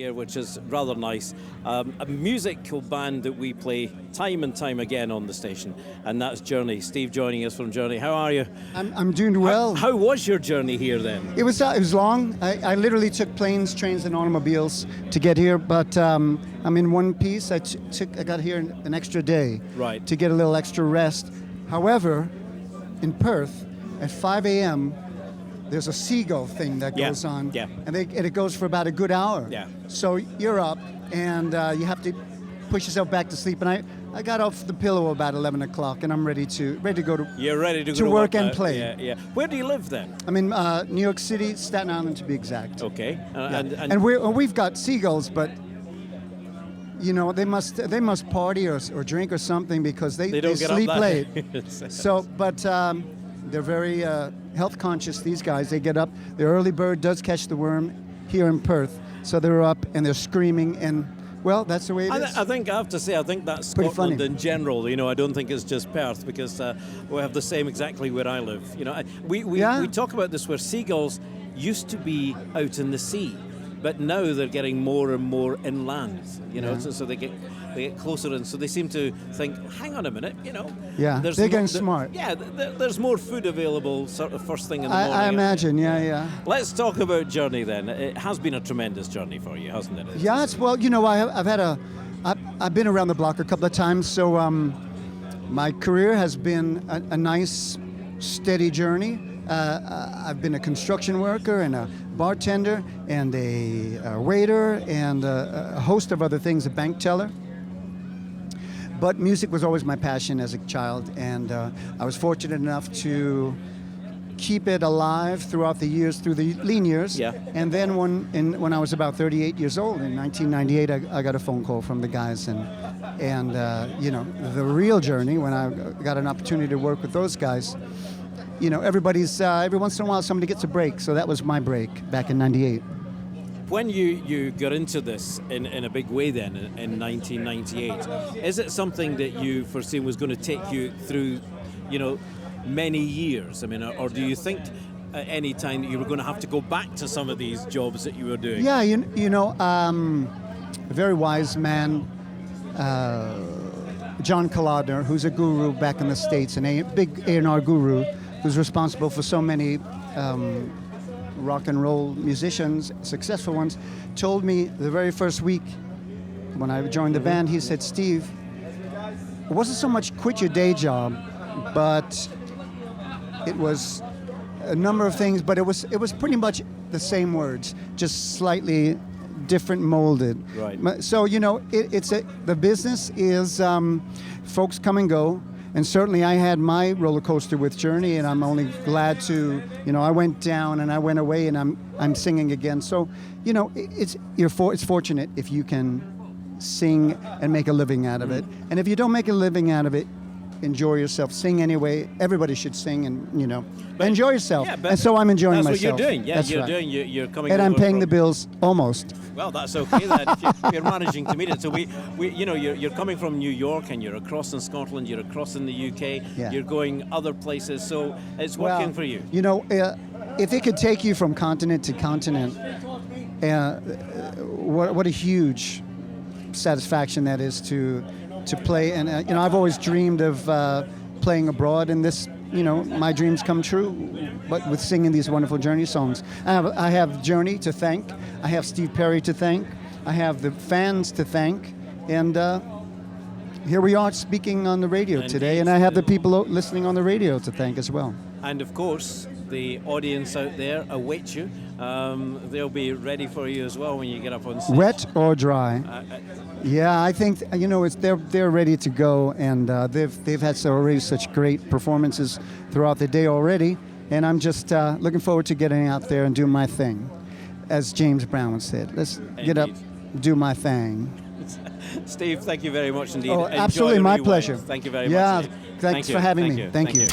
here, which is rather nice. A musical band that we play time and time again on the station, and that's Journey. Steve joining us from Journey. How are you? I'm doing well. How was your journey here then? It was long. I literally took planes, trains, and automobiles to get here, but I'm in one piece. I got here an extra day, Right. to get a little extra rest. However, in Perth, at 5 a.m., there's a seagull thing that Yeah, goes on, yeah. and it goes for about a good hour. Yeah. So you're up, and you have to push yourself back to sleep. And I got off the pillow about 11 o'clock, and I'm ready to go to. You're ready to go to work and now. play. Yeah, yeah. Where do you live then? I'm in New York City, Staten Island to be exact. Okay. Yeah. And we've got seagulls, but they must party or drink or something because they don't get sleep up that late. So, but they're very health conscious. These guys, they get up. The early bird does catch the worm here in Perth, so they're up and they're screaming, and well, that's the way it is. I think I have to say, I think that's Pretty Scotland funny. in general. I don't think it's just Perth, because we have the same exactly where I live. We talk about this where seagulls used to be out in the sea, but now they're getting more and more inland. So they get closer, and so they seem to think, hang on a minute, Yeah, there's they're getting more- smart. Yeah, there's more food available sort of first thing in the morning. I imagine, yeah. Let's talk about Journey then. It has been a tremendous journey for you, hasn't it? Yeah, I've been around the block a couple of times, so my career has been a nice, steady journey. I've been a construction worker and a bartender and a waiter and a host of other things, a bank teller. But music was always my passion as a child, and I was fortunate enough to keep it alive throughout the years, through the lean years. Yeah. And then when I was about 38 years old, in 1998, I got a phone call from the guys, and the real journey, when I got an opportunity to work with those guys, everybody's, every once in a while somebody gets a break, so that was my break back in 98. When you got into this in a big way then in 1998, is it something that you foreseen was going to take you through, many years? I mean, or do you think at any time that you were going to have to go back to some of these jobs that you were doing? Yeah, a very wise man, John Kalodner, who's a guru back in the States, and a big A&R guru who's responsible for so many rock and roll musicians, successful ones, told me the very first week when I joined the band, he said, Steve, it wasn't so much quit your day job, but it was a number of things, but it was pretty much the same words, just slightly different molded. Right. So, the business is folks come and go. And certainly I had my roller coaster with Journey, and I'm only glad to, I went down and I went away, and I'm singing again. So, it's fortunate if you can sing and make a living out of it. And if you don't make a living out of it, enjoy yourself. Sing anyway. Everybody should sing, and enjoy yourself. Yeah, but and so I'm enjoying that's myself. what you're doing. Yeah, that's you're right. doing. You're coming. And I'm over paying from- the bills almost. Well, that's okay then. If you're managing to meet it. So you're coming from New York, and you're across in Scotland. You're across in the UK. Yeah. You're going other places. So it's working for you. If it could take you from continent to continent, what a huge satisfaction that is to play. And I've always dreamed of playing abroad, and this, my dreams come true. But with singing these wonderful Journey songs, I have Journey to thank. I have Steve Perry to thank. I have the fans to thank, and here we are speaking on the radio today, and I have the people listening on the radio to thank as well. And of course, the audience out there await you. They'll be ready for you as well when you get up on stage. Wet or dry? Yeah, I think they're ready to go, and they've had already such great performances throughout the day already, and I'm just looking forward to getting out there and doing my thing, as James Brown said. Let's get up, do my thing. Steve, thank you very much indeed. Oh, Enjoy absolutely, the my rewind. pleasure. Thank you very Yeah, much. thanks for having me. Thank you.